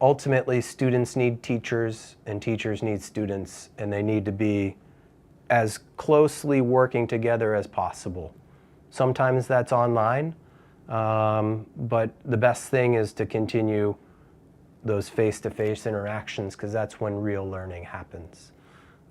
ultimately students need teachers and teachers need students, and they need to be as closely working together as possible. Sometimes that's online, but the best thing is to continue those face-to-face interactions, because that's when real learning happens.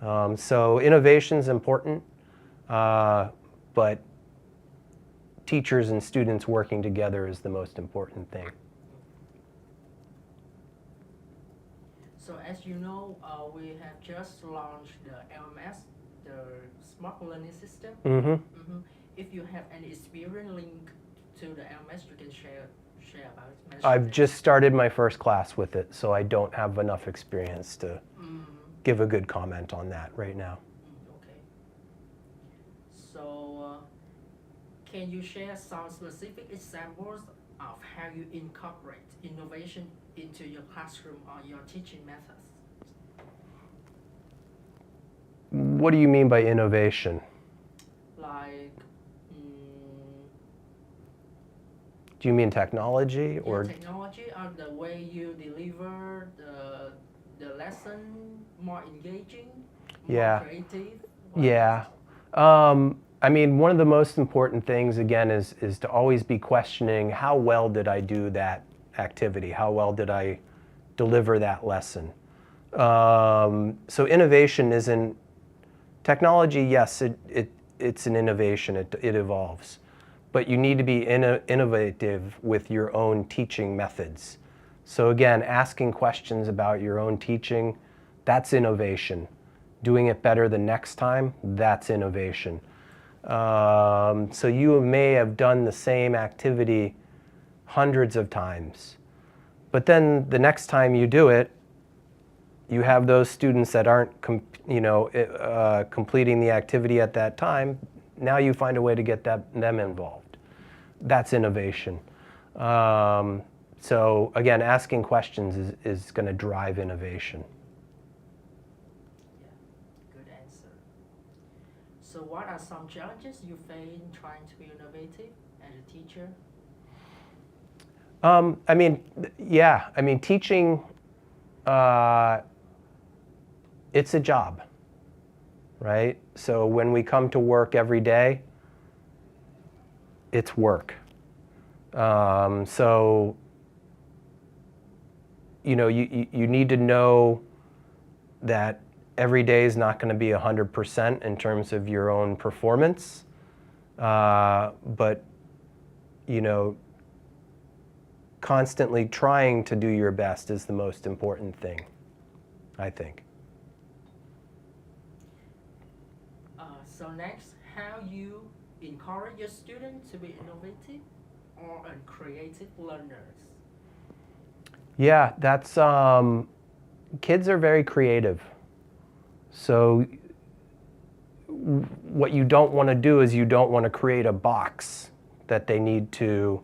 So innovation is important, but teachers and students working together is the most important thing. So as you know, we have just launched the LMS, the Smart Learning System. If you have any experience link to the LMS, you can share about it. I've just started my first class with it, so I don't have enough experience to give a good comment on that right now. Okay. So can you share some specific examples of how you incorporate innovation into your classroom or your teaching methods? What do you mean by innovation? Like, do you mean technology or technology, or the way you deliver the lesson more engaging, more creative? Yeah. I mean, one of the most important things, again, is to always be questioning, how well did I do that activity? How well did I deliver that lesson? So innovation isn't, technology, yes, it's an innovation, it evolves. But you need to be innovative with your own teaching methods. So again, asking questions about your own teaching, that's innovation. Doing it better the next time, that's innovation. So you may have done the same activity hundreds of times, but then the next time you do it, you have those students that aren't completing the activity at that time. Now you find a way to get them involved. That's innovation. So again, asking questions is going to drive innovation. So what are some challenges you face in trying to be innovative as a teacher? I mean, teaching, it's a job, right? So when we come to work every day, it's work. So, you need to know that every day is not going to be 100% in terms of your own performance, but constantly trying to do your best is the most important thing, I think. So next, how you encourage your students to be innovative or creative learners? Yeah, that's, kids are very creative. So what you don't want to do is you don't want to create a box that they need to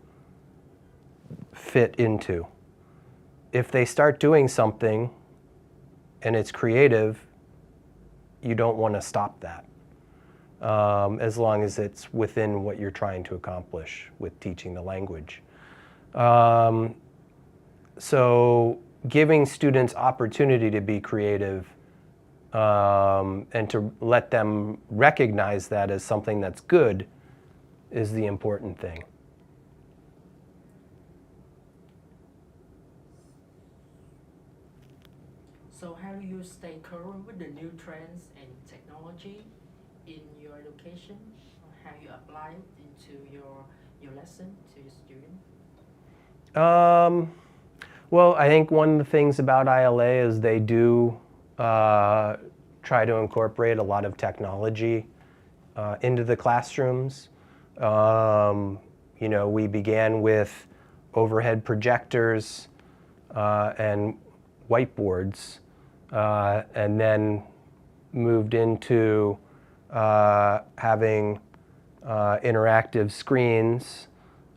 fit into. If they start doing something and it's creative, you don't want to stop that, as long as it's within what you're trying to accomplish with teaching the language. So giving students opportunity to be creative, and to let them recognize that as something that's good is the important thing. So how do you stay current with the new trends and technology in your education? How you apply it into your lesson to your student? Well, I think one of the things about ILA is they do try to incorporate a lot of technology into the classrooms. We began with overhead projectors and whiteboards, and then moved into having interactive screens,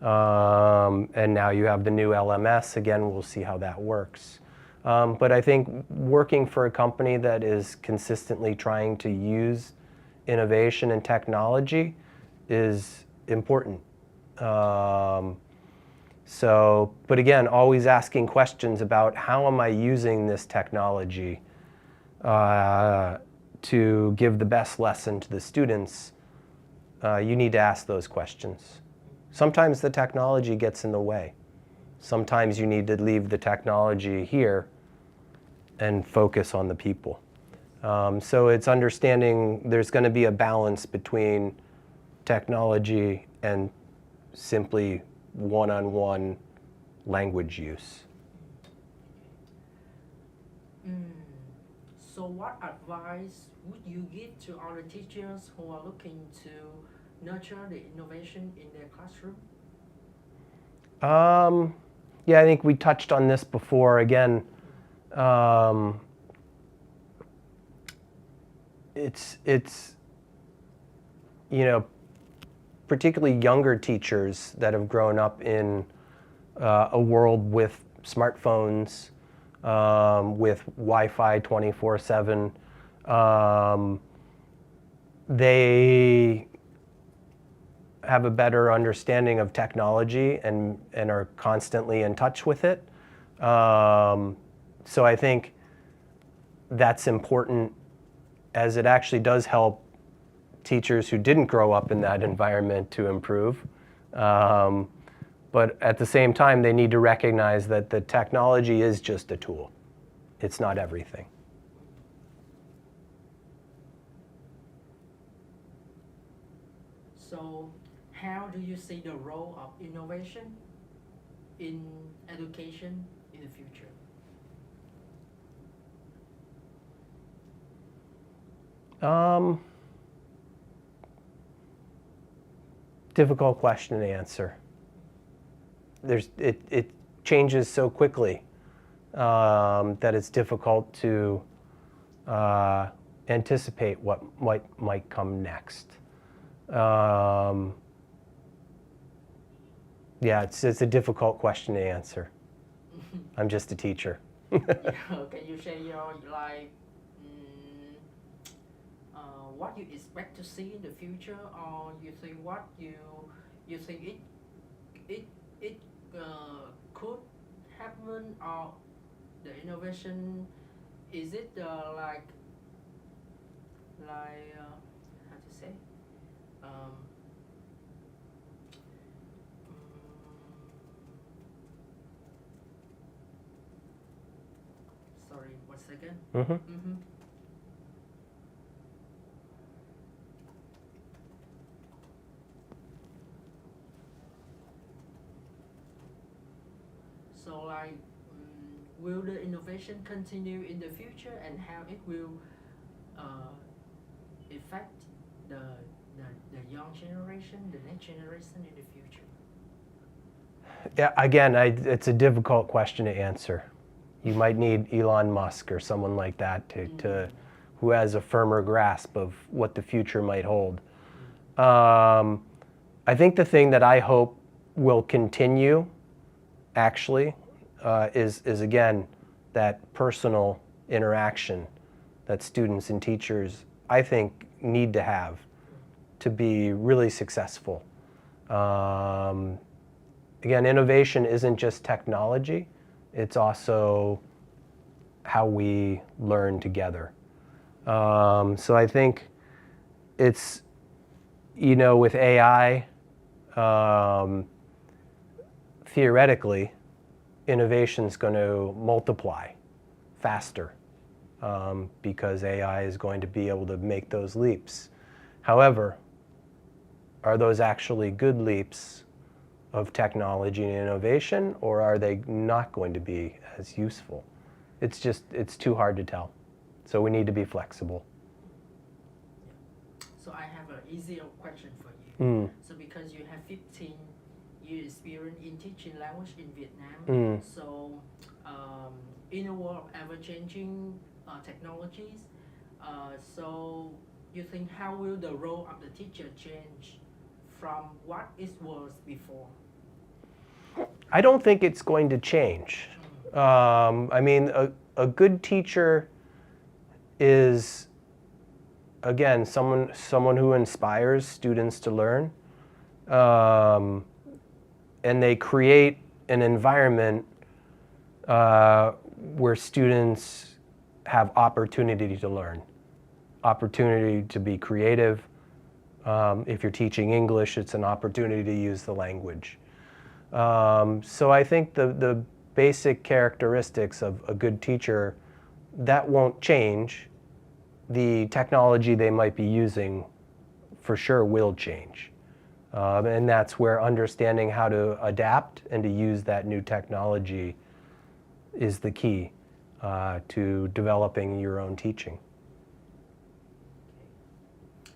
and now you have the new LMS. Again, we'll see how that works. But I think working for a company that is consistently trying to use innovation and technology is important. So, but again, always asking questions about how am I using this technology to give the best lesson to the students. You need to ask those questions. Sometimes the technology gets in the way. Sometimes you need to leave the technology here and focus on the people. So it's understanding there's going to be a balance between technology and simply one-on-one language use. So what advice would you give to other teachers who are looking to nurture the innovation in their classroom? Yeah, I think we touched on this before. Again, it's you know, particularly younger teachers that have grown up in a world with smartphones, with Wi-Fi 24/7. They have a better understanding of technology and are constantly in touch with it. So I think that's important, as it actually does help teachers who didn't grow up in that environment to improve. But at the same time, they need to recognize that the technology is just a tool. It's not everything. So how do you see the role of innovation in education in the future? Difficult question to answer. It changes so quickly that it's difficult to anticipate what might come next. Yeah, it's a difficult question to answer. I'm just a teacher. Can you share your what you expect to see in the future, or you think what you think it could happen, or the innovation, is it how to say, sorry, 1 second. Mm-hmm. So will the innovation continue in the future, and how it will affect the young generation, the next generation in the future? Yeah, again, it's a difficult question to answer. You might need Elon Musk or someone like that who has a firmer grasp of what the future might hold. I think the thing that I hope will continue, actually, is again that personal interaction that students and teachers, I think, need to have to be really successful. Again, innovation isn't just technology, it's also how we learn together. So I think it's, with AI, theoretically, innovation's going to multiply faster because AI is going to be able to make those leaps. However, are those actually good leaps of technology and innovation, or are they not going to be as useful? It's too hard to tell. So we need to be flexible. So I have an easier question for you. So because you have 15 years experience in teaching language in Vietnam, so in a world of ever-changing technologies, so you think how will the role of the teacher change from what it was before? I don't think it's going to change. I mean, a good teacher is, again, someone who inspires students to learn, and they create an environment where students have opportunity to learn, opportunity to be creative. If you're teaching English, it's an opportunity to use the language. So I think the basic characteristics of a good teacher, that won't change. The technology they might be using for sure will change. And that's where understanding how to adapt and to use that new technology is the key to developing your own teaching.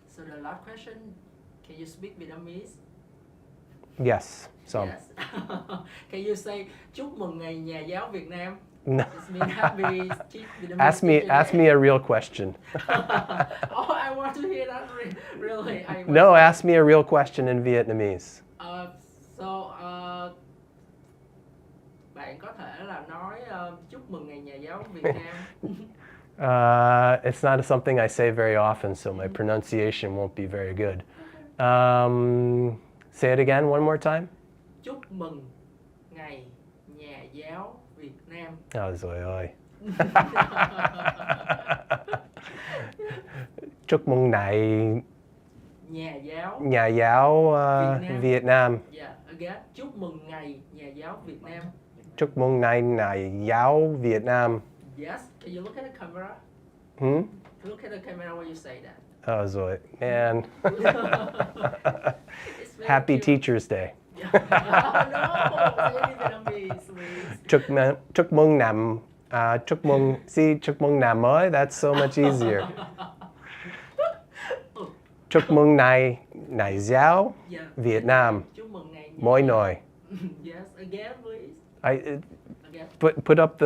So the last question, can you speak Vietnamese? Yes, some. Yes. Can you say chúc mừng ngày nhà giáo Việt Nam? No. It's mean happy teach Vietnamese. Ask me a real question. Oh, I want to hear that really. I want No, to- ask me a real question in Vietnamese. Bạn có thể là nói chúc mừng ngày nhà giáo Việt Nam. It's not something I say very often, so my pronunciation won't be very good. Say it again one more time. Chúc mừng ngày nhà giáo Việt Nam. Oh, rồi ơi. Chúc mừng ngày Nhà giáo Việt Nam. Yeah, again. Chúc mừng ngày nhà giáo Việt Nam. Chúc mừng ngày nhà giáo Việt Nam. Yes. Can you look at the camera? Look at the camera when you say that. Oh, rồi. Man. It's very Happy cute. Teacher's Day. No, say it in Vietnamese, please. Chúc mừng năm. Chúc mừng năm mới. That's so much easier. Chúc mừng ngày giáo Yeah. Việt Nam. Chúc mừng ngày nhà Mỗi giáo. nồi. Yes, again, please. I Again. put up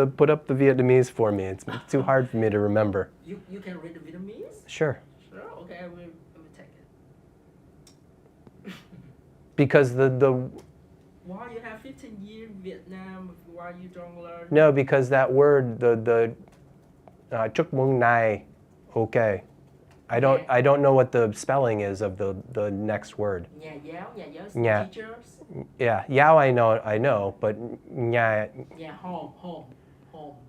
the Vietnamese for me. It's too hard for me to remember. You can read the Vietnamese? Sure. Sure. Okay, I will take it. Because the Why you have 15 years in Vietnam? Why you don't learn? no, because that word the chúc mừng này, okay. I don't know what the spelling is of the next word. Nhà giáo is Nhà. teachers. Yeah, Yao I know, but nhà, Home.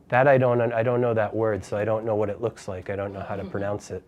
that I don't know that word, so I don't know what it looks like. I don't know how to pronounce it.